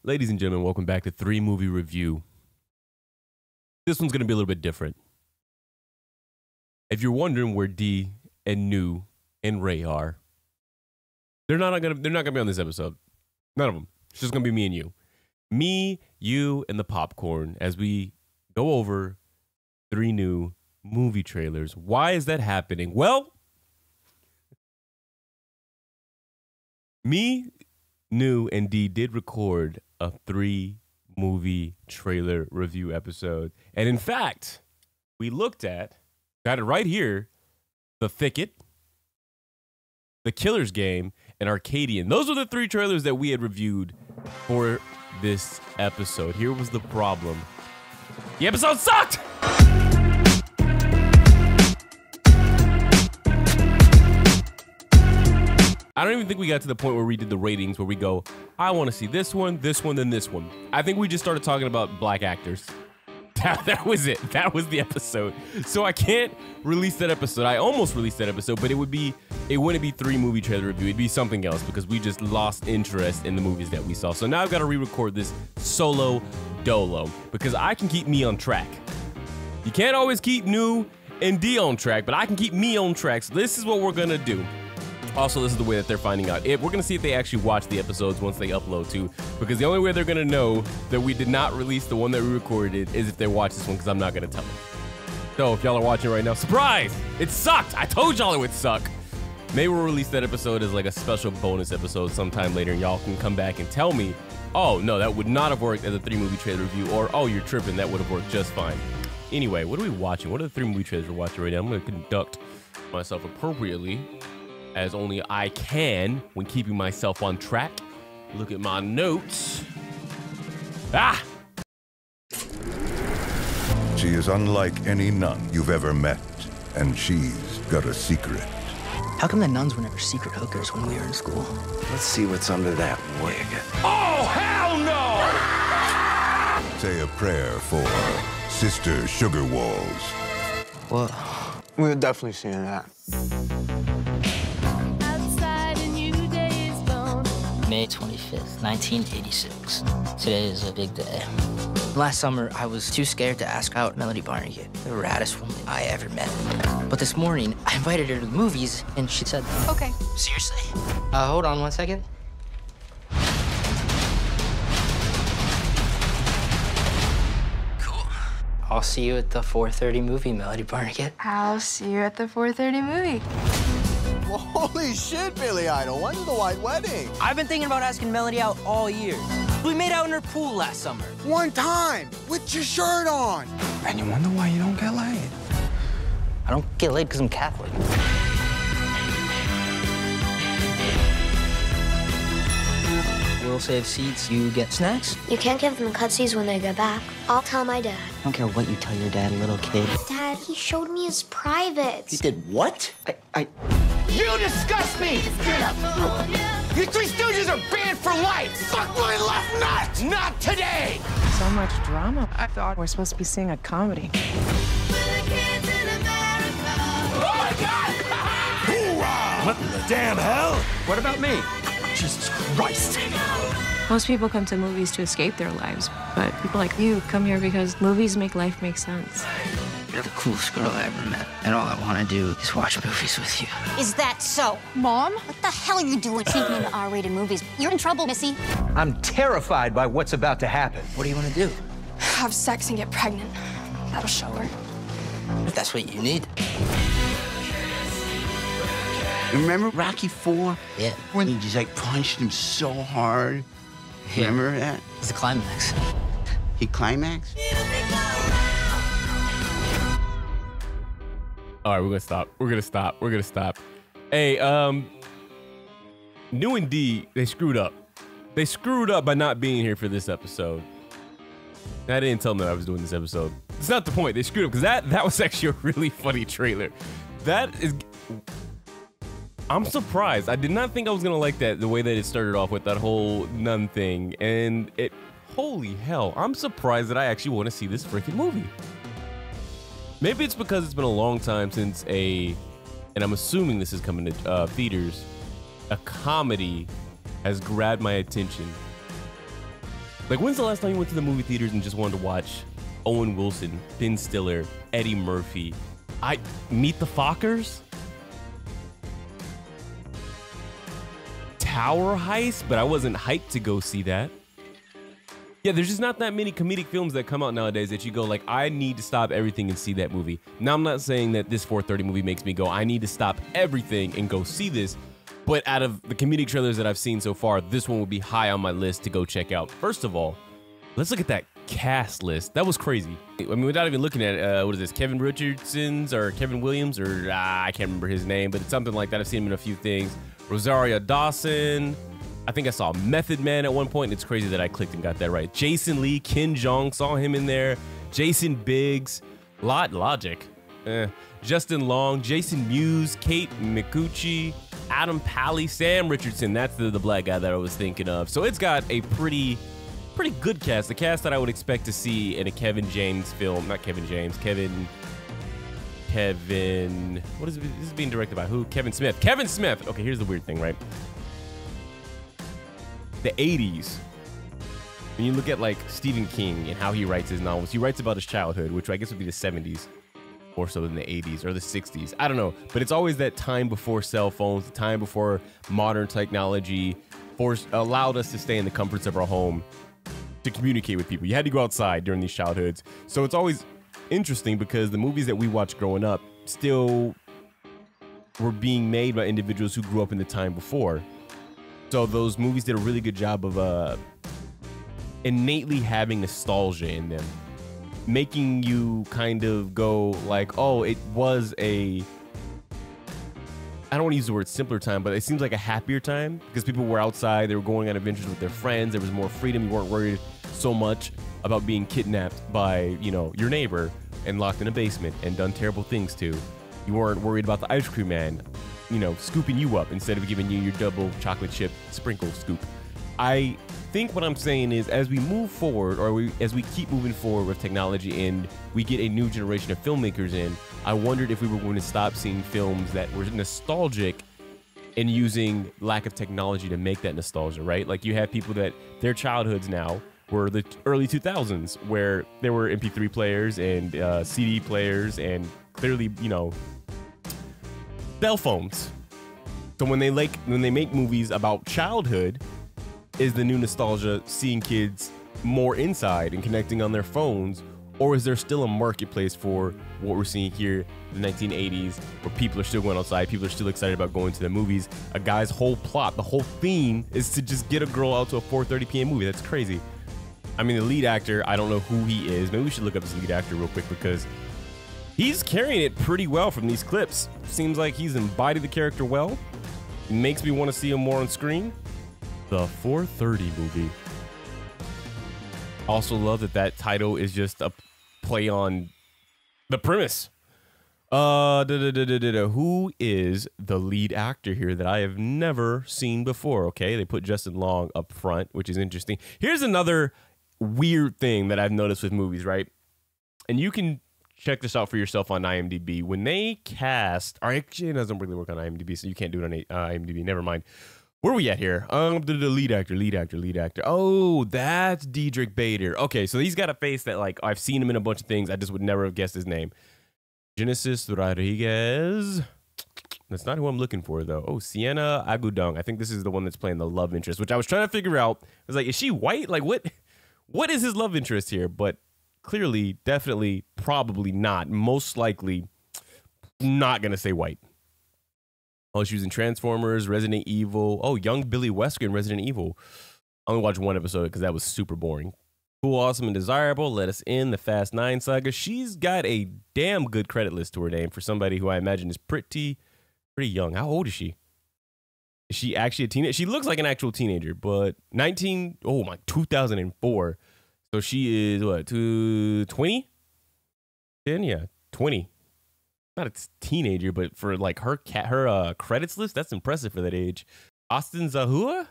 Ladies and gentlemen, welcome back to 3 Movie Review. This one's going to be a little bit different. If you're wondering where D and Nu and Ray are, they're not going to be on this episode. None of them. It's just going to be me and you. Me, you, and the popcorn as we go over 3 new movie trailers. Why is that happening? Well, me, Nu, and D did record a 3 movie trailer review episode. And in fact, we looked at, got it right here, The Thicket, The Killer's Game, and Arcadian. Those were the 3 trailers that we had reviewed for this episode. Here was the problem. The episode sucked! I don't even think we got to the point where we did the ratings where we go, I want to see this one, then this one. I think we just started talking about black actors. That was it. That was the episode. So I can't release that episode. I almost released that episode, but it wouldn't be 3 movie trailer review. It'd be something else because we just lost interest in the movies that we saw. So now I've got to re-record this solo dolo because I can keep me on track. You can't always keep Nu and D on track, but I can keep me on track. So this is what we're going to do. Also, this is the way that they're finding out. We're going to see if they actually watch the episodes once they upload too, because the only way they're going to know that we did not release the one that we recorded is if they watch this one, because I'm not going to tell them. So if y'all are watching right now, surprise! It sucked! I told y'all it would suck! Maybe we'll release that episode as like a special bonus episode sometime later, and y'all can come back and tell me, oh, no, that would not have worked as a 3 movie trailer review, or, oh, you're tripping, that would have worked just fine. Anyway, what are we watching? What are the 3 movie trailers we're watching right now? I'm going to conduct myself appropriately, as only I can when keeping myself on track. Look at my notes. Ah! She is unlike any nun you've ever met, and she's got a secret. How come the nuns were never secret hookers when we were in school? Let's see what's under that wig. Oh, hell no! Say a prayer for Sister Sugar Walls. What? We're definitely seeing that. May 25th, 1986. Today is a big day. Last summer, I was too scared to ask out Melody Barnegat, the raddest woman I ever met. But this morning, I invited her to the movies, and she said, okay. Seriously? Hold on 1 second. Cool. I'll see you at the 4:30 movie, Melody Barnegat. I'll see you at the 4:30 movie. Well, holy shit, Billy Idol. When's the white wedding? I've been thinking about asking Melody out all year. We made out in her pool last summer. One time, with your shirt on. And you wonder why you don't get laid. I don't get laid because I'm Catholic. We'll save seats, you get snacks. You can't give them cutsies when they get back. I'll tell my dad. I don't care what you tell your dad, little kid. Dad, he showed me his privates. You did what? You disgust me! You 3 Stooges are banned for life! Fuck my left nut! Not today! So much drama. I thought we're supposed to be seeing a comedy. Oh my God! Hoorah! What in the damn hell? What about me? Jesus Christ! Most people come to movies to escape their lives, but people like you come here because movies make life make sense. You're the coolest girl I ever met, and all I want to do is watch movies with you. Is that so? Mom? What the hell are you doing sneaking into R-rated movies? You're in trouble, Missy. I'm terrified by what's about to happen. What do you want to do? Have sex and get pregnant. That'll show her. If that's what you need. Remember Rocky IV? Yeah. When he just like punched him so hard. Yeah. Remember that? It's the climax. He climaxed? All right, we're gonna stop. Hey, Nu and D, they screwed up. They screwed up by not being here for this episode. I didn't tell them that I was doing this episode. It's not the point. They screwed up because that was actually a really funny trailer. I'm surprised. I did not think I was gonna like that, the way that it started off with that whole nun thing. And holy hell, I'm surprised that I actually want to see this freaking movie. Maybe it's because it's been a long time since and I'm assuming this is coming to theaters, a comedy has grabbed my attention. Like, when's the last time you went to the movie theaters and just wanted to watch Owen Wilson, Ben Stiller, Eddie Murphy, Meet the Fockers? Tower Heist, but I wasn't hyped to go see that. Yeah, there's just not that many comedic films that come out nowadays that you go like, I need to stop everything and see that movie. Now, I'm not saying that this 4:30 movie makes me go, I need to stop everything and go see this, but out of the comedic trailers that I've seen so far, this one would be high on my list to go check out. First of all, let's look at that cast list. That was crazy. I mean, without even looking at what is this, Kevin Richardson's or Kevin Williams, or I can't remember his name, but it's something like that. I've seen him in a few things. Rosario Dawson. I think I saw Method Man at one point. It's crazy that I clicked and got that right. Jason Lee, Ken Jeong, saw him in there. Jason Biggs, Logic, Justin Long, Jason Mewes, Kate Micucci, Adam Pally, Sam Richardson. That's the black guy that I was thinking of. So it's got a pretty good cast. The cast that I would expect to see in a Kevin James film. Not Kevin James, Kevin, what is it? This is being directed by who? Kevin Smith. Kevin Smith. Okay, here's the weird thing, right? The 80s. When you look at like Stephen King and how he writes his novels, he writes about his childhood, which I guess would be the 70s more so than the 80s or the 60s. I don't know, but it's always that time before cell phones, the time before modern technology allowed us to stay in the comforts of our home to communicate with people. You had to go outside during these childhoods. So it's always interesting because the movies that we watched growing up still were being made by individuals who grew up in the time before. So those movies did a really good job of innately having nostalgia in them, making you kind of go like, oh, it was I don't want to use the word simpler time, but it seems like a happier time because people were outside, they were going on adventures with their friends, there was more freedom, you weren't worried so much about being kidnapped by, your neighbor and locked in a basement and done terrible things to. You weren't worried about the ice cream man, scooping you up instead of giving you your double chocolate chip sprinkle scoop. I think what I'm saying is as we move forward, or as we keep moving forward with technology and we get a new generation of filmmakers in, I wondered if we were going to stop seeing films that were nostalgic and using lack of technology to make that nostalgia, right? Like you have people that their childhoods now were the early 2000s where there were MP3 players and CD players and clearly, cell phones. So when they make movies about childhood, is the new nostalgia seeing kids more inside and connecting on their phones, or is there still a marketplace for what we're seeing here in the 1980s where people are still going outside, people are still excited about going to the movies? A guy's whole plot, the whole theme is to just get a girl out to a 4:30 p.m. movie. That's crazy. I mean, the lead actor, I don't know who he is. Maybe we should look up his lead actor real quick because he's carrying it pretty well from these clips. Seems like he's embodied the character well. It makes me want to see him more on screen. The 4:30 movie. Also love that title is just a play on the premise. Who is the lead actor here that I have never seen before? Okay, they put Justin Long up front, which is interesting. Here's another weird thing that I've noticed with movies, right? And you can check this out for yourself on IMDb. When they cast, or actually it doesn't really work on IMDb, so you can't do it on IMDb. Never mind. Where are we at here? The lead actor. Oh, that's Diedrich Bader. Okay, so he's got a face that, like, I've seen him in a bunch of things. I just would never have guessed his name. Genesis Rodriguez. That's not who I'm looking for, though. Oh, Siena Agudong. I think this is the one that's playing the love interest, which I was trying to figure out. I was like, is she white? Like, what is his love interest here? But clearly, definitely, probably not. Most likely, not going to say white. Oh, she was in Transformers, Resident Evil. Oh, young Billy Wesker in Resident Evil. I only watched one episode because that was super boring. Cool, Awesome, and Desirable. Let Us In, the Fast 9 saga. She's got a damn good credit list to her name for somebody who I imagine is pretty young. How old is she? Is she actually a teenager? She looks like an actual teenager, but 2004. So she is, what, 20? 10? Yeah, 20. Not a teenager, but for like her credits list, that's impressive for that age. Austin Zajur,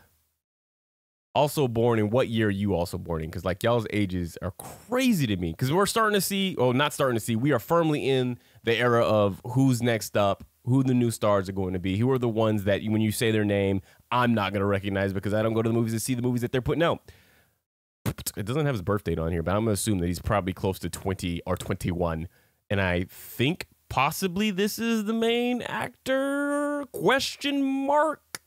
also born in what year are you also born in? Because like y'all's ages are crazy to me. Because we're starting to see, not starting to see, we are firmly in the era of who's next up, who the new stars are going to be, who are the ones that when you say their name, I'm not going to recognize because I don't go to the movies to see the movies that they're putting out. it doesn't have his birth date on here, but I'm gonna assume that he's probably close to 20 or 21. And I think possibly this is the main actor, question mark.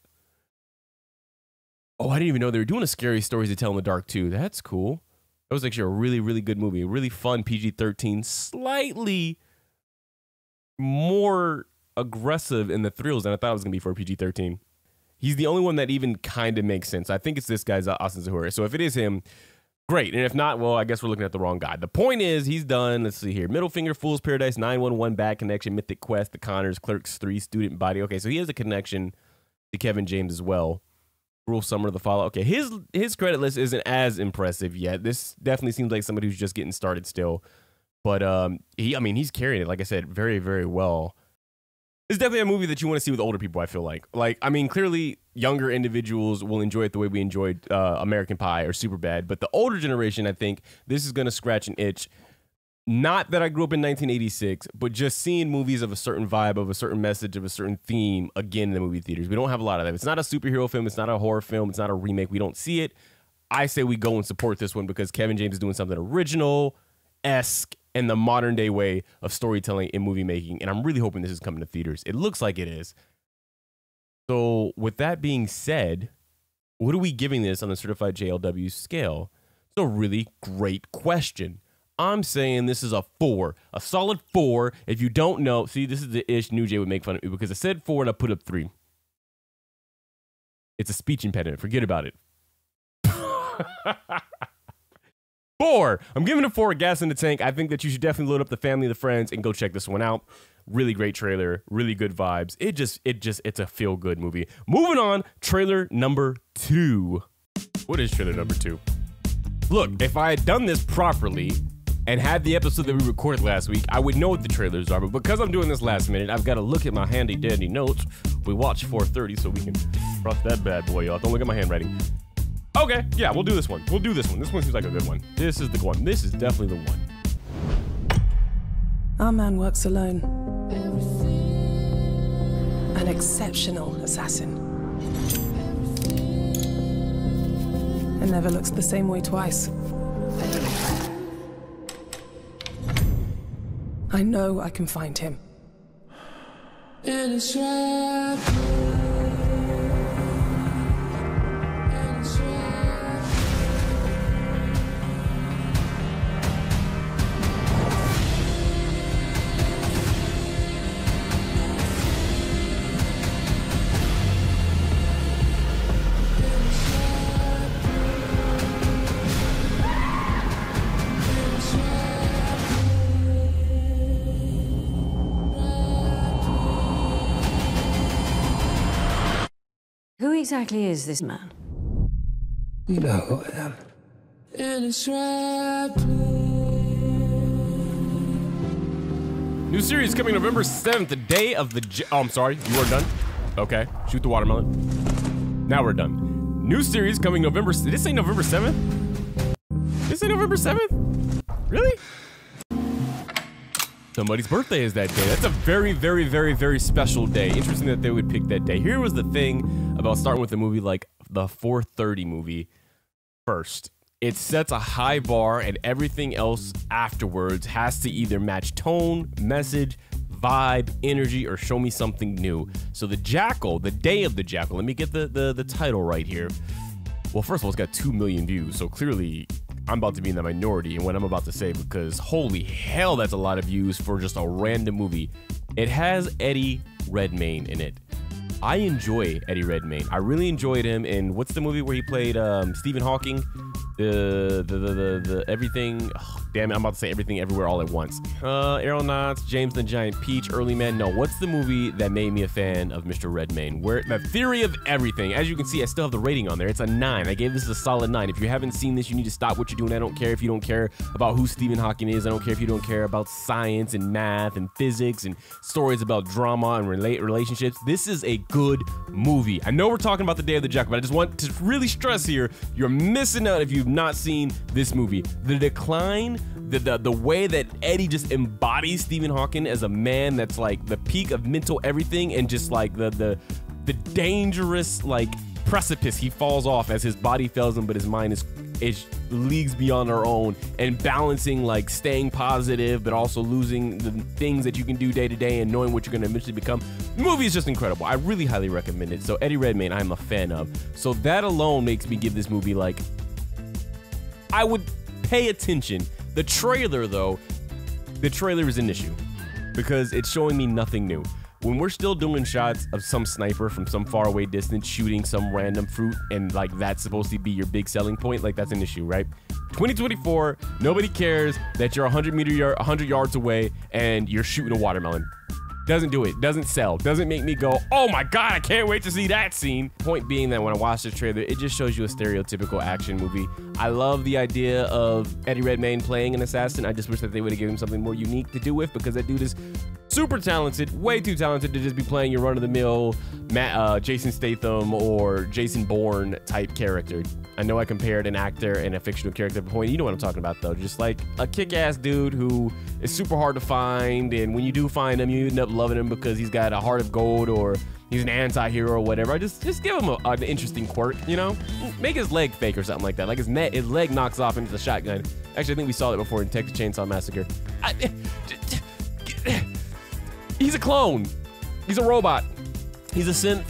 Oh, I didn't even know they were doing a Scary Stories to Tell in the Dark too. That's cool. That was actually a really, really good movie. A really fun PG-13, slightly more aggressive in the thrills than I thought it was gonna be for a PG-13. He's the only one that even kind of makes sense. I think it's this guy's Austin Zajur. So if it is him, great. And if not, well, I guess we're looking at the wrong guy. The point is, he's done. Let's see here. Middle Finger, Fool's Paradise, 911, Bad Connection, Mythic Quest, The Conners, Clerks 3, Student Body. Okay, so he has a connection to Kevin James as well. Cruel Summer, The Fallout. Okay, his credit list isn't as impressive yet. This definitely seems like somebody who's just getting started still. But he's carrying it, like I said, very, very well. It's definitely a movie that you want to see with older people, I feel like. Clearly younger individuals will enjoy it the way we enjoyed American Pie or Superbad, but the older generation, I think, this is going to scratch an itch. Not that I grew up in 1986, but just seeing movies of a certain vibe, of a certain message, of a certain theme, again, in the movie theaters. We don't have a lot of that. It's not a superhero film. It's not a horror film. It's not a remake. We don't see it. I say we go and support this one because Kevin James is doing something original-esque in the modern day way of storytelling and movie making. And I'm really hoping this is coming to theaters. It looks like it is. So with that being said, what are we giving this on the certified JLW scale? It's a really great question. I'm saying this is a 4, a solid 4. If you don't know, see, this is the ish New Jay would make fun of me because I said 4 and I put up 3. It's a speech impediment. Forget about it. 4. I'm giving it a 4, gas in the tank. I think that you should definitely load up the family, the friends, and go check this one out. Really great trailer, really good vibes. It's a feel good movie. Moving on, trailer number 2. What is trailer number 2? Look, if I had done this properly and had the episode that we recorded last week, I would know what the trailers are. But because I'm doing this last minute, I've got to look at my handy dandy notes. We watched 4:30, so we can cross that bad boy off. Don't look at my handwriting. Okay, yeah, we'll do this one. We'll do this one. This one seems like a good one. This is the one. This is definitely the one. Our man works alone. An exceptional assassin. And never looks the same way twice. I know I can find him. Who exactly is this man? You know who I am. New series coming November 7th, the day of the... Oh, I'm sorry. You are done? Okay. Shoot the watermelon. Now we're done. New series coming November... Did it say November 7th? Did it say November 7th? Really? Somebody's birthday is that day. That's a very, very, very, very special day. Interesting that they would pick that day. Here was the thing about starting with a movie like the 4:30 movie first. It sets a high bar, and everything else afterwards has to either match tone, message, vibe, energy, or show me something new. So the Jackal, the day of the Jackal, let me get the title right here. Well, first of all, it's got 2 million views, so clearly I'm about to be in the minority in what I'm about to say because holy hell, that's a lot of views for just a random movie. It has Eddie Redmayne in it. I enjoy Eddie Redmayne. I really enjoyed him in what's the movie where he played Stephen Hawking? The everything. Oh, damn it, I'm about to say Everything Everywhere All at Once. Aeronauts, James the Giant Peach, Early Man. No, what's the movie that made me a fan of Mr. Redmayne? Where The Theory of Everything. As you can see, I still have the rating on there. It's a 9. I gave this a solid 9. If you haven't seen this, you need to stop what you're doing. I don't care if you don't care about who Stephen Hawking is. I don't care if you don't care about science and math and physics and stories about drama and relationships. This is a good movie. I know we're talking about the Day of the Jackal, but I just want to really stress here, you're missing out if you've not seen this movie. The decline, the way that Eddie just embodies Stephen Hawking as a man that's like the peak of mental everything, and just like the dangerous like precipice he falls off as his body fails him but his mind is is leagues beyond our own, and balancing like staying positive but also losing the things that you can do day to day and knowing what you're going to eventually become. The movie is just incredible. I really highly recommend it. So Eddie Redmayne, I'm a fan of. So that alone makes me give this movie like, I would pay attention. The trailer though, the trailer is an issue because it's showing me nothing new. When we're still doing shots of some sniper from some faraway distance shooting some random fruit and like that's supposed to be your big selling point, like that's an issue, right? 2024, nobody cares that you're 100 yards away and you're shooting a watermelon. Doesn't do it, doesn't sell, doesn't make me go, oh my God, I can't wait to see that scene. Point being that when I watch the trailer, it just shows you a stereotypical action movie. I love the idea of Eddie Redmayne playing an assassin. I just wish that they would have given him something more unique to do with because that dude is super talented, way too talented to just be playing your run-of-the-mill Jason Statham or Jason Bourne type character. I know I compared an actor and a fictional character before. You know what I'm talking about though. Just like a kick-ass dude who is super hard to find, and when you do find him, you end up loving him because he's got a heart of gold or he's an anti-hero or whatever. Just give him an interesting quirk, you know? Make his leg fake or something like that. Like his leg knocks off into the shotgun. Actually, I think we saw that before in Texas Chainsaw Massacre. He's a clone. He's a robot. He's a synth.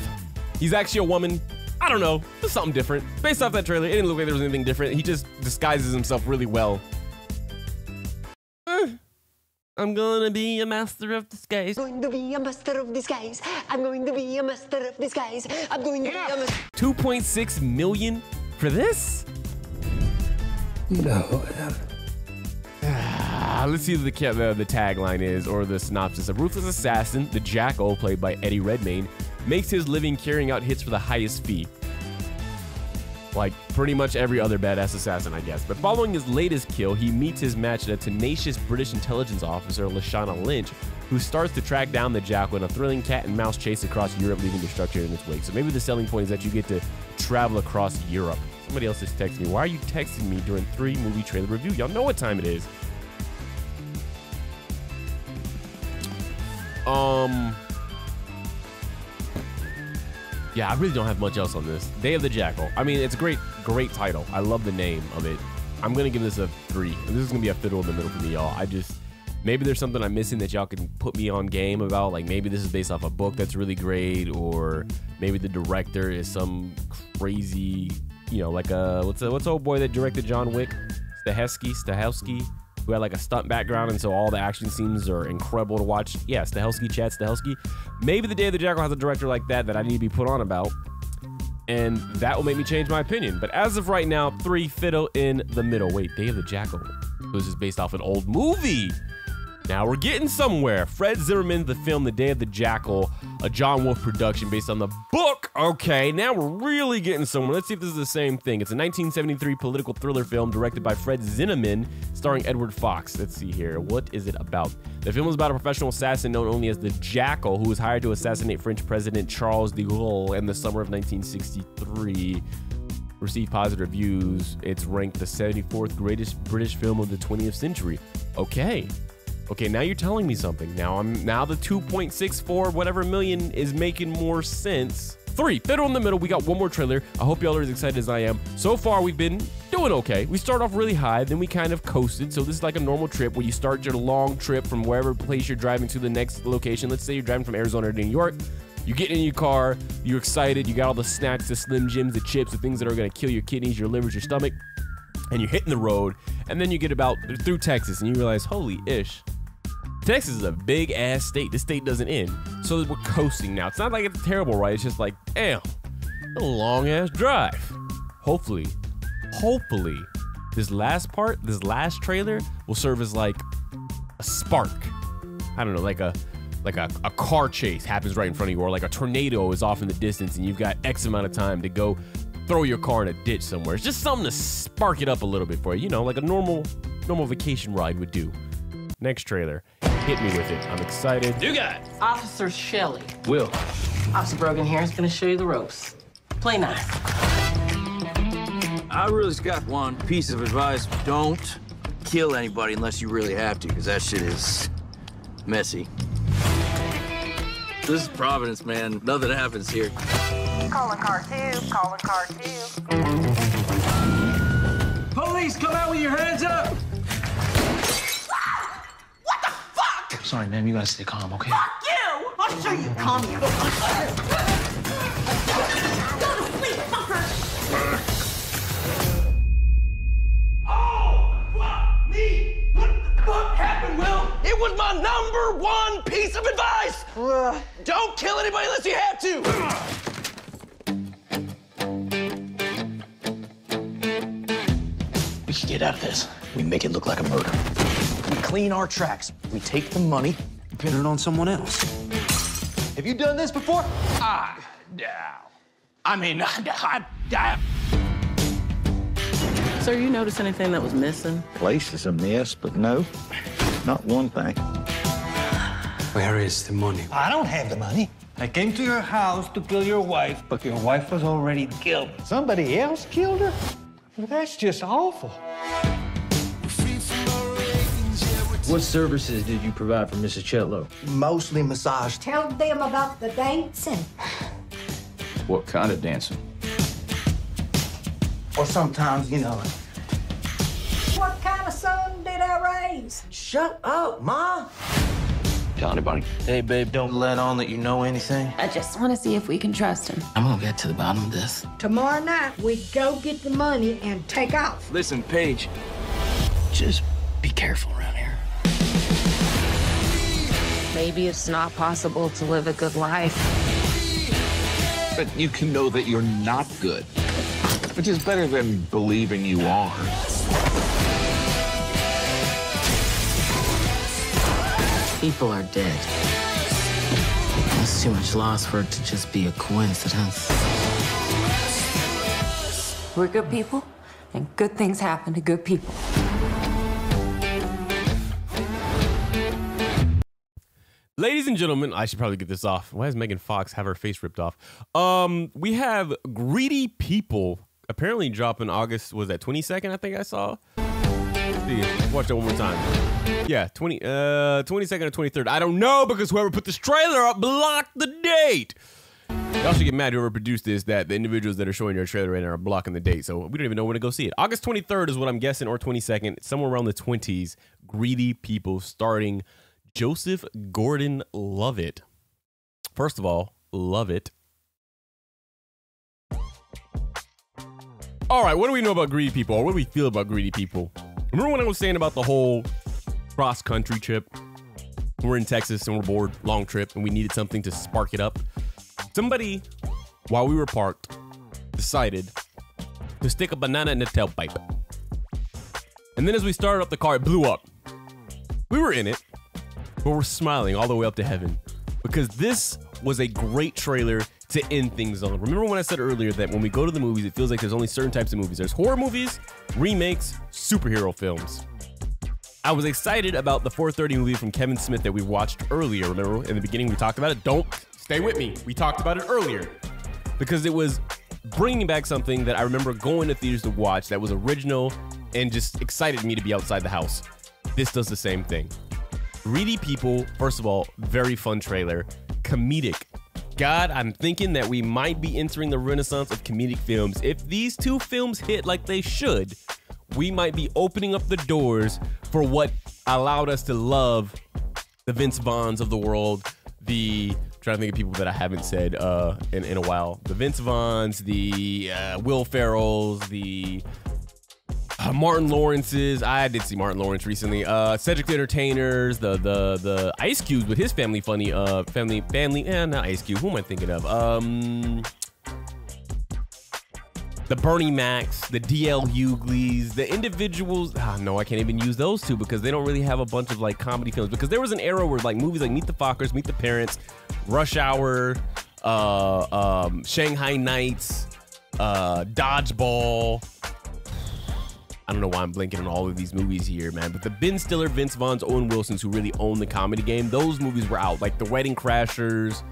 He's actually a woman. I don't know. Just something different. Based off that trailer, it didn't look like there was anything different. He just disguises himself really well. I'm gonna be a master of disguise. I'm going to be a master of disguise. I'm going to be a master of disguise. I'm going to be a master. 2.6 million for this? No. Let's see what the tagline is, or the synopsis. A ruthless assassin, the Jackal, played by Eddie Redmayne, makes his living carrying out hits for the highest fee. Like pretty much every other badass assassin, I guess. But following his latest kill, he meets his match at a tenacious British intelligence officer, Lashana Lynch, who starts to track down the Jackal in a thrilling cat and mouse chase across Europe, leaving destruction in its wake. So maybe the selling point is that you get to travel across Europe. Somebody else just texted me. Why are you texting me during 3 movie trailer review? Y'all know what time it is. Yeah, I really don't have much else on this. Day of the Jackal. I mean, it's a great title. I love the name of it. I'm gonna give this a 3. This is gonna be a fiddle in the middle for me, y'all. Maybe there's something I'm missing that y'all can put me on game about. Like maybe this is based off a book that's really great, or maybe the director is some crazy, you know, like what's old boy that directed John Wick? Stahelski, who had like a stunt background, and so all the action scenes are incredible to watch. Yeah, Stahelski. Maybe the Day of the Jackal has a director like that I need to be put on about, and that will make me change my opinion. But as of right now, 3, fiddle in the middle. Wait, Day of the Jackal. This is based off an old movie. Now we're getting somewhere. Fred Zimmerman's the film The Day of the Jackal, a John Wolfe production based on the book. Okay, now we're really getting somewhere. Let's see if this is the same thing. It's a 1973 political thriller film directed by Fred Zinnemann, starring Edward Fox. Let's see here. What is it about? The film is about a professional assassin known only as the Jackal, who was hired to assassinate French President Charles de Gaulle in the summer of 1963. Received positive reviews. It's ranked the 74th greatest British film of the 20th century. Okay, now you're telling me something. Now the 2.64 whatever million is making more sense. 3, fiddle in the middle. We got one more trailer. I hope y'all are as excited as I am. So far, we've been doing okay. We start off really high, then we kind of coasted. So this is like a normal trip where you start your long trip from wherever place you're driving to the next location. Let's say you're driving from Arizona to New York. You get in your car, you're excited, you got all the snacks, the Slim Jims, the chips, the things that are gonna kill your kidneys, your livers, your stomach, and you're hitting the road, and then you get about through Texas, and you realize, holy ish, Texas is a big ass state. This state doesn't end. So we're coasting now. It's not like it's a terrible ride. It's just like, damn, a long ass drive. Hopefully, this last trailer will serve as like a spark. I don't know, like a car chase happens right in front of you, or like a tornado is off in the distance and you've got X amount of time to go throw your car in a ditch somewhere. It's just something to spark it up a little bit for you. You know, like a normal vacation ride would do. Next trailer. Hit me with it. I'm excited. You got it. Officer Shelley. Will. Officer Brogan here is going to show you the ropes. Play nice. I really just got one piece of advice. Don't kill anybody unless you really have to, because that shit is messy. This is Providence, man. Nothing happens here. Calling car 2. Calling car 2. sorry, ma'am. You gotta stay calm, okay? Fuck you! I'll show you calm. Go to sleep, fucker! Oh, fuck me! What the fuck happened, Will? It was my #1 piece of advice! Don't kill anybody unless you have to! We can get out of this. We make it look like a murder. We clean our tracks. We take the money and pin it on someone else. Have you done this before? Sir, you notice anything that was missing? Place is a mess, but no, not one thing. Where is the money? I don't have the money. I came to your house to kill your wife, but your wife was already killed. Somebody else killed her? Well, that's just awful. What services did you provide for Mrs. Chetlow? Mostly massage. Tell them about the dancing. What kind of dancing? Or sometimes, you know. What kind of son did I raise? Shut up, Ma. Tell anybody. Hey, babe, don't let on that you know anything. I just want to see if we can trust him. I'm gonna get to the bottom of this. Tomorrow night, we go get the money and take off. Listen, Paige. Just be careful around here. Maybe it's not possible to live a good life. But you can know that you're not good, which is better than believing you are. People are dead. It's too much loss for it to just be a coincidence. We're good people, and good things happen to good people. Ladies and gentlemen, I should probably get this off. Why does Megan Fox have her face ripped off? We have Greedy People apparently dropping August, was that 22nd, I think I saw? See, watch that one more time. Yeah, 22nd or 23rd. I don't know because whoever put this trailer up blocked the date. Y'all should get mad whoever produced this, that the individuals that are showing your trailer right now are blocking the date. So we don't even know when to go see it. August 23rd is what I'm guessing, or 22nd, somewhere around the 20s. Greedy People starring Joseph Gordon-Levitt. First of all, love it. All right, what do we know about Greedy People? Or what do we feel about Greedy People? Remember when I was saying about the whole cross-country trip? We're in Texas and we're bored, long trip, and we needed something to spark it up. Somebody, while we were parked, decided to stick a banana in the tailpipe. And then as we started up the car, it blew up. We were in it, but we're smiling all the way up to heaven because this was a great trailer to end things on. Remember when I said earlier that when we go to the movies, it feels like there's only certain types of movies. There's horror movies, remakes, superhero films. I was excited about the 4:30 movie from Kevin Smith that we watched earlier. Remember in the beginning we talked about it? Don't stay with me. We talked about it earlier because it was bringing back something that I remember going to theaters to watch that was original and just excited me to be outside the house. This does the same thing. Greedy People, first of all, very fun trailer. Comedic. God, I'm thinking that we might be entering the renaissance of comedic films. If these two films hit like they should, we might be opening up the doors for what allowed us to love the Vince Vaughns of the world, trying to think of people that I haven't said in a while. The Vince Vaughns, the Will Ferrells, the Martin Lawrence's. I did see Martin Lawrence recently. Cedric the Entertainers, the Ice Cubes with his family, not Ice Cube. Who am I thinking of? The Bernie Macs, the D.L. Hughley's, the individuals. No, I can't even use those two because they don't really have a bunch of like comedy films. Because there was an era where like movies like Meet the Fockers, Meet the Parents, Rush Hour, Shanghai Nights, Dodgeball. I don't know why I'm blanking on all of these movies here, man. But the Ben Stiller, Vince Vaughn's, Owen Wilson's, who really own the comedy game, those movies were out. Like The Wedding Crashers.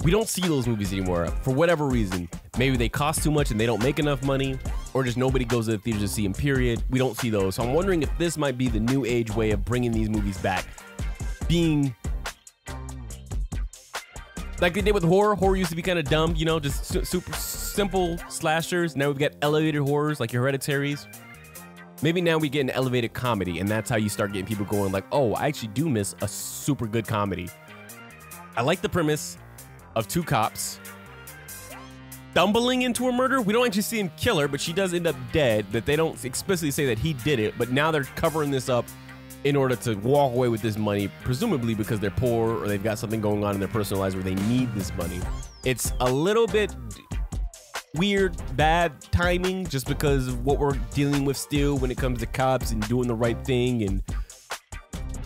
We don't see those movies anymore for whatever reason. Maybe they cost too much and they don't make enough money, or just nobody goes to the theaters to see them, period. We don't see those. So I'm wondering if this might be the new age way of bringing these movies back. Being like they did with horror. Horror used to be kind of dumb, you know, just super simple slashers. Now we've got elevated horrors like your Hereditaries. Maybe now we get an elevated comedy, and that's how you start getting people going like, oh, I actually do miss a super good comedy. I like the premise of two cops stumbling into a murder. We don't actually see him kill her, but she does end up dead. That they don't explicitly say that he did it, but now they're covering this up in order to walk away with this money, presumably because they're poor or they've got something going on in their personal lives where they need this money. It's a little bit weird, bad timing, just because of what we're dealing with still when it comes to cops and doing the right thing and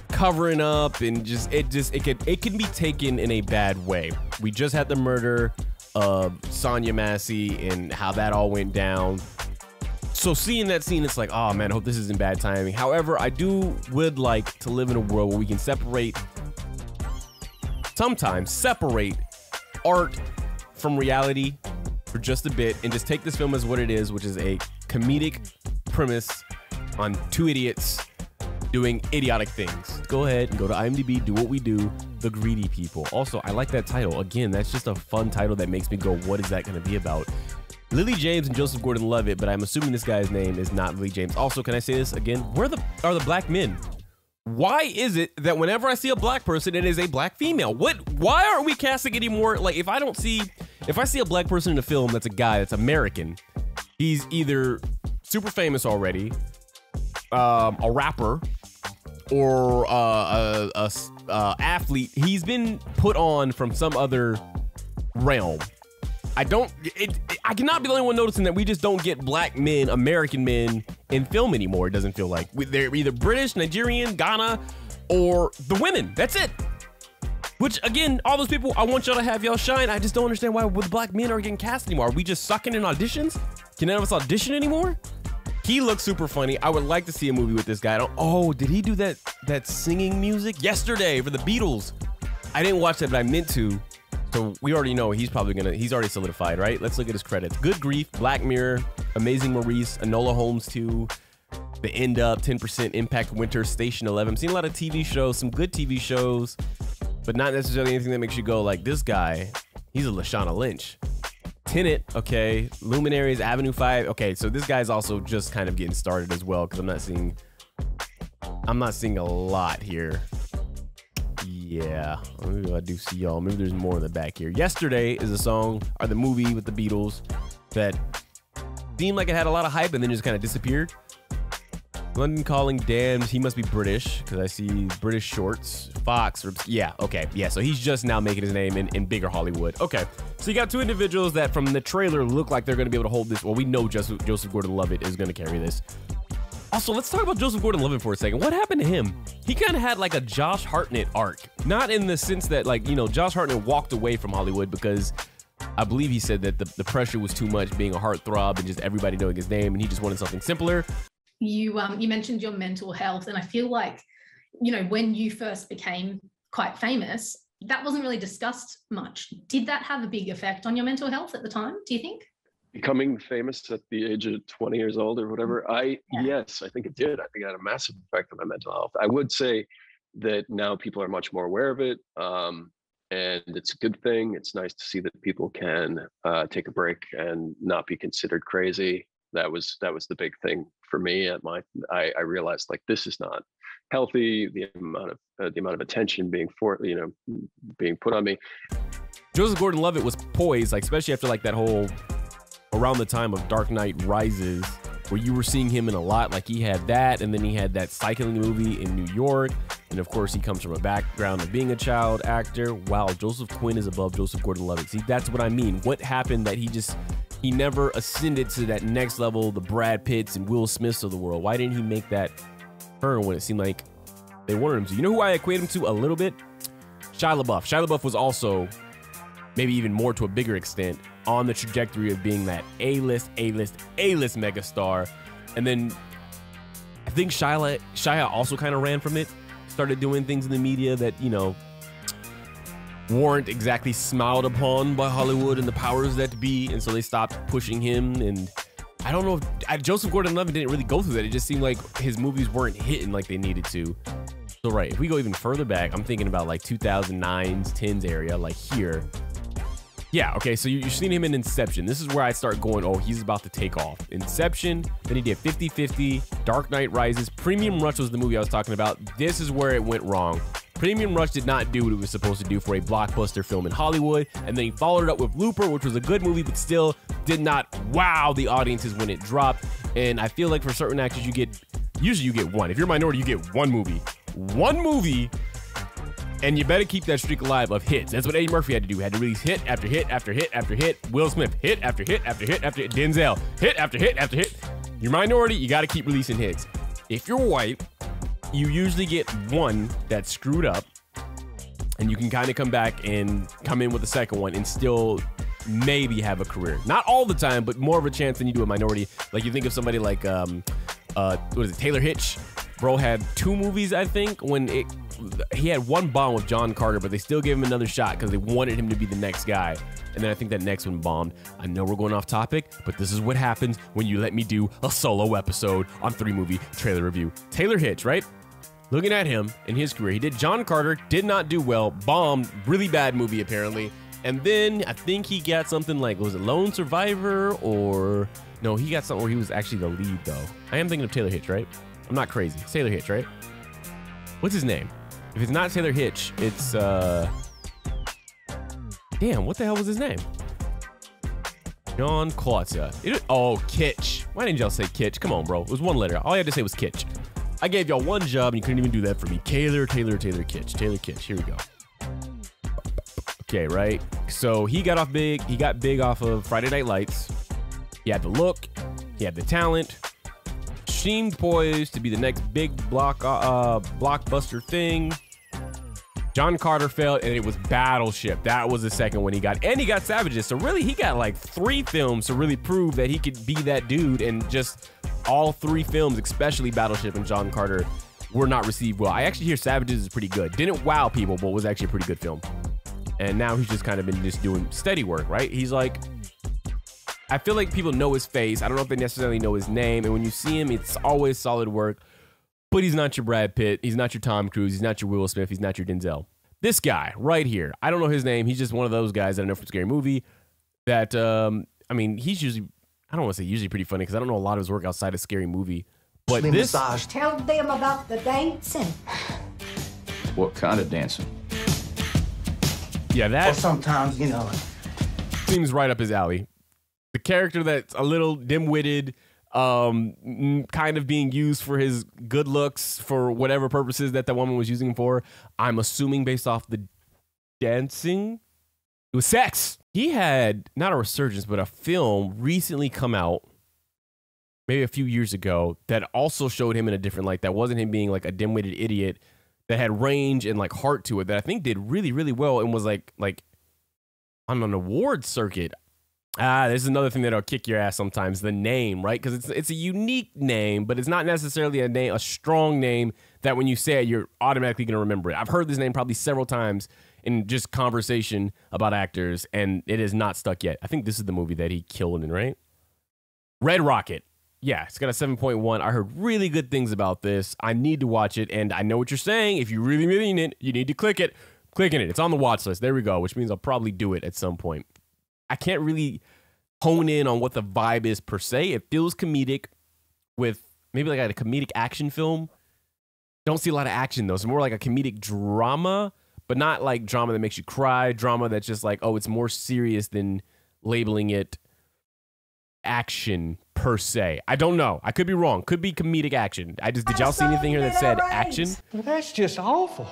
covering up, and it can be taken in a bad way. We just had the murder of Sonia Massey and how that all went down. So seeing that scene, it's like, oh man, I hope this isn't bad timing. However, I would like to live in a world where we can sometimes separate art from reality for just a bit and just take this film as what it is, which is a comedic premise on two idiots doing idiotic things. Go ahead and go to IMDb, do what we do, The Greedy People. Also, I like that title. Again, that's just a fun title that makes me go, what is that going to be about? Lily James and Joseph Gordon-Levitt, but I'm assuming this guy's name is not Lily James. Also, can I say this again? Where are the black men? Why is it that whenever I see a black person, it is a black female? Why aren't we casting anymore? Like, if I see a black person in a film that's a guy that's American, he's either super famous already, a rapper, or a athlete. He's been put on from some other realm. I cannot be the only one noticing that we just don't get black men, American men in film anymore. It doesn't feel like they're either British, Nigerian, Ghana, or the women. That's it. Which again, all those people, I want y'all to have y'all shine. I just don't understand why the black men aren't getting cast anymore. Are we just sucking in auditions? Can none of us audition anymore? He looks super funny. I would like to see a movie with this guy. Did he do that singing music yesterday for the Beatles? I didn't watch that, but I meant to. So we already know he's already solidified, right? Let's look at his credits. Good Grief, Black Mirror, Amazing Maurice, Enola Holmes 2, The End Up, 10%, Impact Winter, Station 11. I've seen a lot of TV shows, some good TV shows, but not necessarily anything that makes you go like, this guy, he's a Lashana Lynch. Tenet, okay. Luminaries, Avenue 5. Okay, so this guy's also just kind of getting started as well, because I'm not seeing a lot here. Yeah, maybe I do see y'all. Maybe there's more in the back here. Yesterday is the movie with the Beatles that seemed like it had a lot of hype and then just kind of disappeared. London Calling, Damned, he must be British because I see British shorts. Fox, yeah, okay, yeah, so he's just now making his name in bigger Hollywood. Okay, so you got two individuals that from the trailer look like they're going to be able to hold this. Well, we know Joseph Gordon-Levitt is going to carry this. Also, let's talk about Joseph Gordon-Levitt for a second. What happened to him? He kind of had like a Josh Hartnett arc. Not in the sense that Josh Hartnett walked away from Hollywood because I believe he said that the pressure was too much being a heartthrob and just everybody knowing his name, and he just wanted something simpler. You mentioned your mental health, and I feel like, when you first became quite famous, that wasn't really discussed much. Did that have a big effect on your mental health at the time, do you think? Becoming famous at the age of 20 years old or whatever, yes, I think it did. I think it had a massive effect on my mental health. I would say that now people are much more aware of it, and it's a good thing. It's nice to see that people can take a break and not be considered crazy. That was the big thing for me. I realized like this is not healthy. The amount of attention being put on me. Joseph Gordon-Levitt was poised, like especially after like that whole around the time of Dark Knight Rises, where you were seeing him in a lot. Like he had that, and then he had that cycling movie in New York, and of course he comes from a background of being a child actor. Wow, Joseph Quinn is above Joseph Gordon-Levitt. See, that's what I mean. What happened that he never ascended to that next level, the Brad Pitts and Will Smiths of the world? Why didn't he make that turn when it seemed like they wanted him to? You know who I equate him to a little bit? Shia LaBeouf. Shia LaBeouf was also, maybe even more to a bigger extent, on the trajectory of being that A-list megastar. And then I think Shia also kind of ran from it, started doing things in the media that, weren't exactly smiled upon by Hollywood and the powers that be, and so they stopped pushing him. And I don't know if Joseph Gordon-Levitt didn't really go through that. It just seemed like his movies weren't hitting like they needed to. So right, if we go even further back, I'm thinking about like 2009s, 10s area, like here. Yeah, okay, so you've seen him in Inception. This is where I start going, oh, he's about to take off. Inception, then he did 50-50, Dark Knight Rises. Premium Rush was the movie I was talking about. This is where it went wrong. Premium Rush did not do what it was supposed to do for a blockbuster film in Hollywood, and then he followed it up with Looper, which was a good movie, but still did not wow the audiences when it dropped. And I feel like for certain actors, usually you get one. If you're a minority, you get one movie. One movie, and you better keep that streak alive of hits. That's what Eddie Murphy had to do. He had to release hit after hit after hit after hit. Will Smith, hit after hit after hit after hit. Denzel, hit after hit after hit. You're a minority, you gotta keep releasing hits. If you're white, you usually get one that's screwed up, and you can kind of come back and come in with the second one and still maybe have a career. Not all the time, but more of a chance than you do a minority. Like you think of somebody like, what is it, Taylor Hitch? Bro had 2 movies, I think, when he had one bomb with John Carter, but they still gave him another shot because they wanted him to be the next guy. And then I think that next one bombed. I know we're going off topic, but this is what happens when you let me do a solo episode on 3-movie trailer review. Taylor Hitch, right? Looking at him in his career, he did John Carter, did not do well, bombed, really bad movie apparently. And then I think he got something like, was it Lone Survivor, or no, he got something where he was actually the lead though. I am thinking of Taylor Hitch, right? I'm not crazy. It's Taylor Hitch, right? What's his name? If it's not Taylor Hitch, it's damn, what the hell was his name? John Claudia. Oh, Kitsch. Why didn't y'all say Kitsch? Come on, bro. It was one letter. All I had to say was Kitsch. I gave y'all one job and you couldn't even do that for me. Taylor Kitsch. Taylor Kitsch. Here we go. Okay, right? So he got off big. He got big off of Friday Night Lights. He had the look. He had the talent. Seemed poised to be the next big blockbuster thing. John Carter failed, and it was Battleship. That was the second one he got. And he got Savages. So really, he got like 3 films to really prove that he could be that dude. And just all 3 films, especially Battleship and John Carter, were not received well. I actually hear Savages is pretty good. Didn't wow people, but was actually a pretty good film. And now he's just kind of been just doing steady work, right? He's like, I feel like people know his face. I don't know if they necessarily know his name. And when you see him, it's always solid work. But he's not your Brad Pitt. He's not your Tom Cruise. He's not your Will Smith. He's not your Denzel. This guy right here, I don't know his name. He's just one of those guys that I know from Scary Movie that, I mean, he's usually, I don't want to say usually pretty funny because I don't know a lot of his work outside of Scary Movie. But this... Massage. Tell them about the dancing. What kind of dancing? Yeah, that... Well, sometimes, you know... seems right up his alley. The character that's a little dim-witted, kind of being used for his good looks for whatever purposes that woman was using him for. I'm assuming based off the dancing, it was sex. He had not a resurgence, but a film recently come out, maybe a few years ago, that also showed him in a different light. That wasn't him being like a dim-witted idiot. That had range and like heart to it. That I think did really, really well and was like on an award circuit. This is another thing that'll kick your ass sometimes, the name, right? Because it's a unique name, but it's not necessarily a strong name that when you say it, you're automatically going to remember it. I've heard this name probably several times in just conversation about actors, and it is not stuck yet. I think this is the movie that he killed in, right? Red Rocket. Yeah, it's got a 7.1. I heard really good things about this. I need to watch it, and I know what you're saying. If you really mean it, you need to click it. Clicking it. It's on the watch list. There we go, which means I'll probably do it at some point. I can't really hone in on what the vibe is per se. It feels comedic with maybe like a comedic action film. Don't see a lot of action though. It's more like a comedic drama, but not like drama that makes you cry. Drama that's just like, oh, it's more serious than labeling it action per se. I don't know. I could be wrong. Could be comedic action. Did y'all see anything here that said action? Well, that's just awful.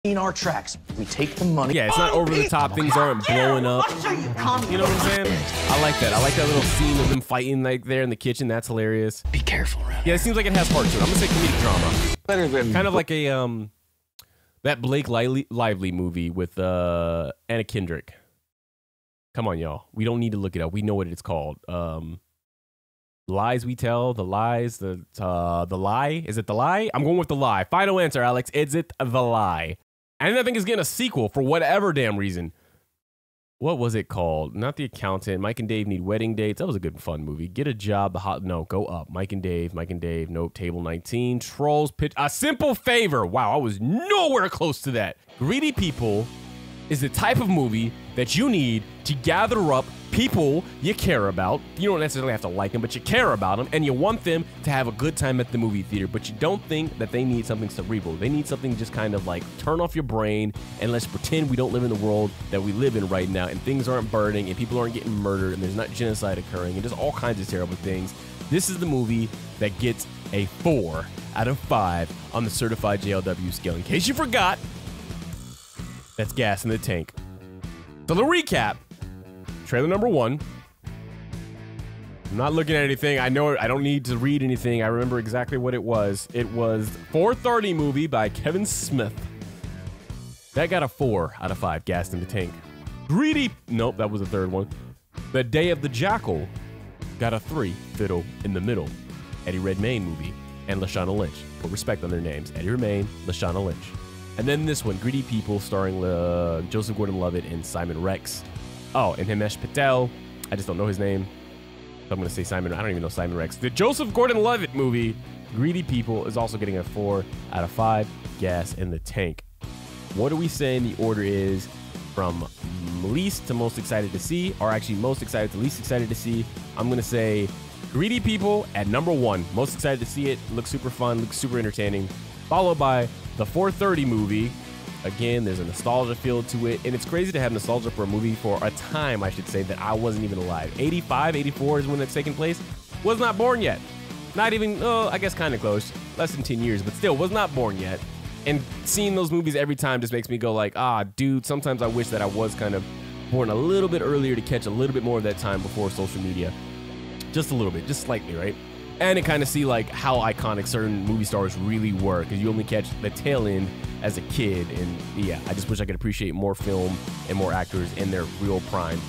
In our tracks, we take the money. Yeah, it's not over the top. Things aren't blowing up. You know what I'm saying? I like that. I like that little scene of them fighting like there in the kitchen. That's hilarious. Be careful, right? Yeah, it seems like it has heart to it. I'm gonna say comedic drama. Better than kind of like a that Blake Lively movie with Anna Kendrick. Come on, y'all. We don't need to look it up. We know what it's called. Lies We Tell, The Lies, the Lie. Is it The Lie? I'm going with The Lie. Final answer, Alex. Is it The Lie? And I think it's getting a sequel for whatever damn reason. What was it called? Not The Accountant. Mike and Dave Need Wedding Dates. That was a good, fun movie. Get a Job. No, go up. Mike and Dave. Nope. Table 19. Trolls. A Simple Favor. Wow, I was nowhere close to that. Greedy People. is the type of movie that you need to gather up people you care about. You don't necessarily have to like them, but you care about them, and you want them to have a good time at the movie theater, but you don't think that they need something cerebral. They need something just kind of like turn off your brain and let's pretend we don't live in the world that we live in right now, and things aren't burning and people aren't getting murdered and there's not genocide occurring and just all kinds of terrible things. This is the movie that gets a 4 out of 5 on the certified JLW scale. In case you forgot, that's gas in the tank. So to recap, trailer number 1. I'm not looking at anything. I know I don't need to read anything. I remember exactly what it was. It was 4:30 movie by Kevin Smith. That got a 4 out of 5, gas in the tank. Greedy, nope, that was the third one. The Day of the Jackal got a 3, fiddle in the middle. Eddie Redmayne movie and Lashana Lynch. Put respect on their names. Eddie Redmayne, Lashana Lynch. And then this one, Greedy People, starring Joseph Gordon-Levitt and Simon Rex. Oh, and Himesh Patel. I just don't know his name. So I'm going to say Simon. I don't even know Simon Rex. The Joseph Gordon-Levitt movie, Greedy People, is also getting a 4 out of 5, gas in the tank. What do we say in the order is from least to most excited to see, or actually most excited to least excited to see? I'm going to say Greedy People at number 1. Most excited to see it. Looks super fun. Looks super entertaining. Followed by the 4:30 movie. Again, there's a nostalgia feel to it, and it's crazy to have nostalgia for a movie for a time, I should say, that I wasn't even alive. 85, 84 is when it's taking place. Was not born yet. Not even, oh, I guess kind of close. Less than 10 years, but still was not born yet. And seeing those movies every time just makes me go like, ah, dude, sometimes I wish that I was kind of born a little bit earlier to catch a little bit more of that time before social media. Just a little bit, just slightly, right? And to kind of see like how iconic certain movie stars really were, because you only catch the tail end as a kid. And yeah, I just wish I could appreciate more film and more actors in their real prime.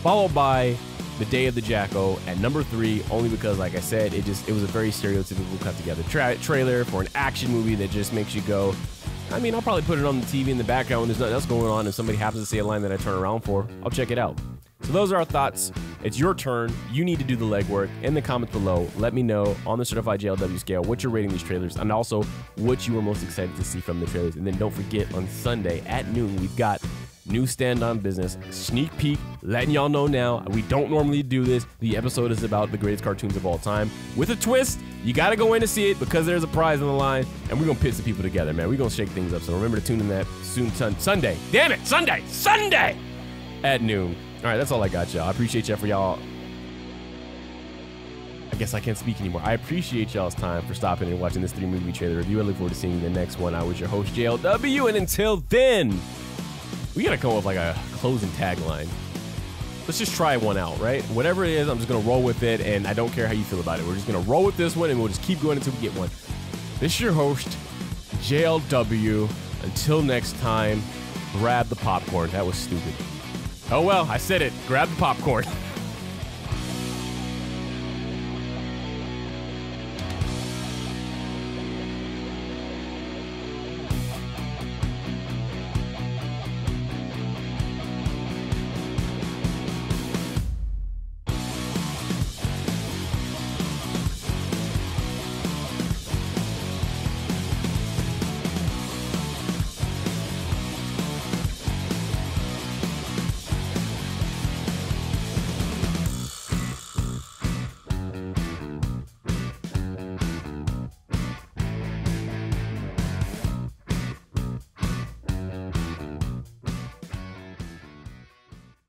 Followed by The Day of the Jackal at number 3, only because, like I said, it was a very stereotypical cut together trailer for an action movie that just makes you go, I mean, I'll probably put it on the TV in the background when there's nothing else going on and somebody happens to say a line that I turn around for. I'll check it out. So those are our thoughts. It's your turn. You need to do the legwork. In the comments below, let me know on the certified JLW scale what you're rating these trailers, and also what you were most excited to see from the trailers. And then don't forget, on Sunday at noon, we've got new Stand On Business sneak peek, letting y'all know now. We don't normally do this. The episode is about the greatest cartoons of all time with a twist. You got to go in to see it because there's a prize on the line, and we're going to pit some people together, man. We're going to shake things up. So remember to tune in that soon. Sunday. Damn it. Sunday at noon. All right, that's all I got, y'all. I appreciate y'all for y'all. I guess I can't speak anymore. I appreciate y'all's time for stopping and watching this 3-movie trailer review. I look forward to seeing you in the next one. I was your host, JLW, and until then, we gotta come up with like a closing tagline. Let's just try one out, right? Whatever it is, I'm just gonna roll with it, and I don't care how you feel about it. We're just gonna roll with this one, and we'll just keep going until we get one. This is your host, JLW. Until next time, grab the popcorn. That was stupid. Oh well, I said it. Grab the popcorn.